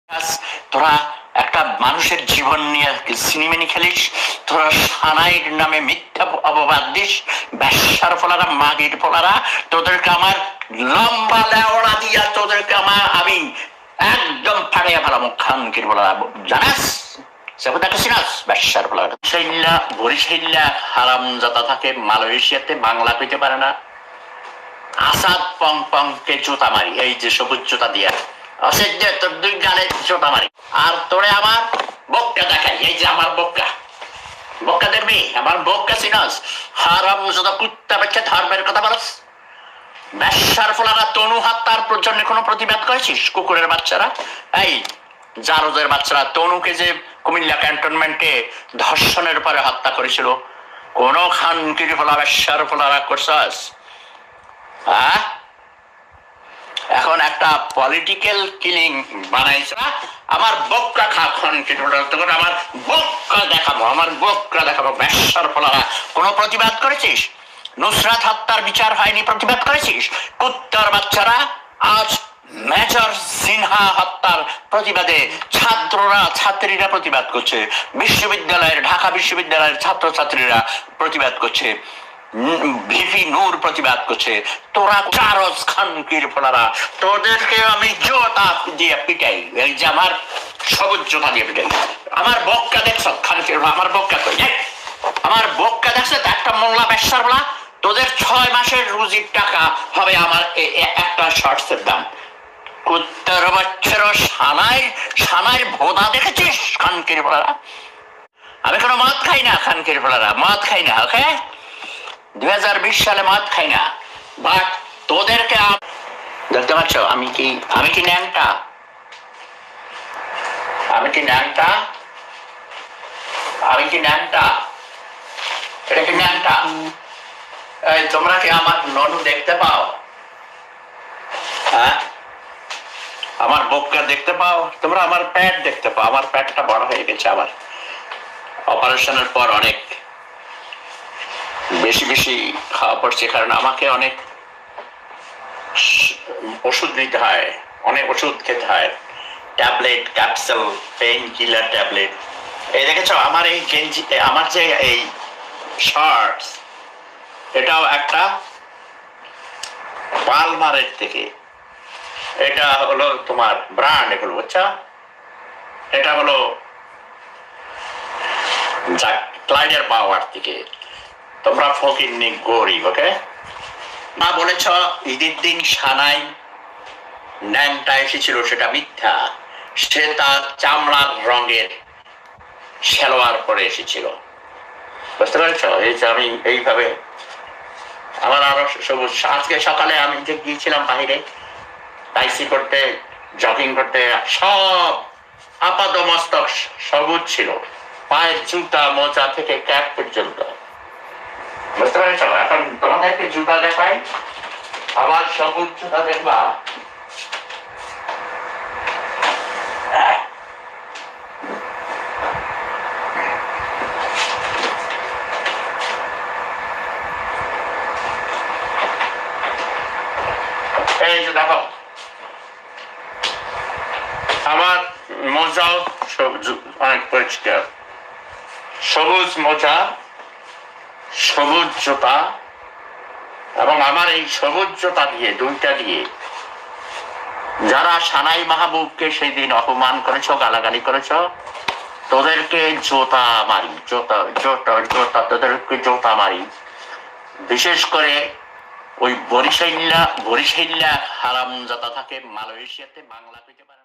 তোরা একটা মানুষের জীবন নিয়ে সিনেমানি খেলিস, তোরা সানাইর নামে মিথ্যা অপবাদ দিস, ব্যবসার ফলারা মাগির ফলারা, তোদেরকে আমার লম্বা লেওড়া দিয়া তোদেরকে আমি একদম ফাড়িয়া ফেলাম খানকির ফলারা, জানাস হারামজাদা থাকে মালয়েশিয়াতে, বাংলা কইতে পারে না। আসাদ পং পং কে জুতা মারি, এই যে সবুজ জুতা দিয়া তোর দুই গালে জোটা মারি, আর তোরে আমার বক্কা দেখাই, এই যে আমার বক্কা, বক্কা দেখবি আমার বক্কা চিনস? হারামজাদা কুত্তা বাচ্চা ধর্মের কথা বলস। ব্যবসার ফলারা তনু হত্যার জন্য কোনো প্রতিবাদ করেছিস? কুকুরের বাচ্চারা, এই জারজের বাচ্চারা তনুকে যে কুমিল্লা ক্যান্টনমেন্টে ধর্ষণের পরে হত্যা করেছিল, কোন খানকির ফলা ব্যবসার ফলারা করছস? হ্যাঁ, এখন একটা পলিটিক্যাল কিলিং বানাইছে। আমার বক্কা খা খানকির ফলা, তখন আমার বক্কা দেখাবো, আমার বক্কা দেখাবো। ব্যবসার ফলারা কোনো প্রতিবাদ করেছিস? নুসরাত হত্যার বিচার হয়নি, প্রতিবাদ করেছিস? কুত্তার বাচ্চারা আজ মেজর সিনহা হত্যার প্রতিবাদে ছাত্রীরা প্রতিবাদ করছে, বিশ্ববিদ্যালয়ের ঢাকা বিশ্ববিদ্যালয়ের ছাত্রছাত্রীরা প্রতিবাদ করছে, ভিপি নূর প্রতিবাদ করছে। তোরা চারজ খানকির ফলারা, তোদেরকে আমি জোতা দিয়ে পিটাই, এই যে আমার সবুজ জোতা দিয়ে পিটাই। আমার বক্কা দেখছ খানকির, আমার বক্কা কই, আমার বক্কা দেখছে একটা মোংলা ব্যবসার বলা। তোদের 6 মাসের রুজির টাকা হবে আমার একটা শর্টসের দাম। কুত্তার বাচ্চার সানাইর ভোদা দেখেছিস খানকির ফলারা? আমি কোনো মদ খাই না খানকির ফলারা, মদ খাই না, ওকে? 2020 সালে মদ খাই না, বাট তোদেরকে দেখতে পাচ্ছ আমি কি ন্যাংটা? আমি কি ন্যাংটা? এটা কি ন্যাংটা? তোমরা কি আমার ননু দেখতে পাও? হ্যাঁ, আমার বক্কা দেখতে পাও তোমরা? আমার প্যাট দেখতে পাও? আমার প্যাটটা বড় হয়ে গেছে, আমার অপারেশনের পর অনেক বেশি খাওয়া পড়ছে, কারণ আমাকে অনেক ওষুধ নিতে হয়, অনেক ওষুধ খেতে হয়, tablet, capsule, pain killer tablet. এই দেখেছ আমার এই গেঞ্জি, আমার যে এই শার্টস, এটাও একটা পালমারের থেকে, এটা হলো তোমার ব্র্যান্ড, এগুলো বুঝছো? এটা হলো ক্লাইডের পাওয়ার থেকে। তোমরা ফকিন্নি গরিব, ওকে? মা বলেছ ঈদের দিন সানাই ন্যাংটা এসেছিল, সেটা মিথ্যা। সে তার চামড়ার রঙের সালোয়ার পরে এসেছিল, বুঝতে পেরেছ? এই যে আমি এইভাবে আমার আরো সবুজ। আজকে সকালে আমি যে গিয়েছিলাম বাহিরে টাইসি করতে, জগিং করতে, সব আপাত মস্তক সবুজ ছিল, পায়ের জুতা মোজা থেকে ক্যাপ পর্যন্ত, বুঝতে পেরেছ? এখন তোমাদেরকে জুতা দেখাই, আবার সবুজ জুতা দেখবা। এই যে দেখো আমার মোজাও অনেক পরিষ্কার, সবুজ মোজা, সবুজ জুতা, এবং আমার এই সবুজ জুতা দিয়ে, দুইটা দিয়ে যারা সানাই মাহবুবকে সেই দিন অপমান করেছ, গালাগালি করেছ, তোদেরকে জোতা মারি, তোদেরকে জোতা মারি। বিশেষ করে ওই বরিশাইল্লা হারামজাদা থাকে মালয়েশিয়াতে, বাংলা কইতে পারে না।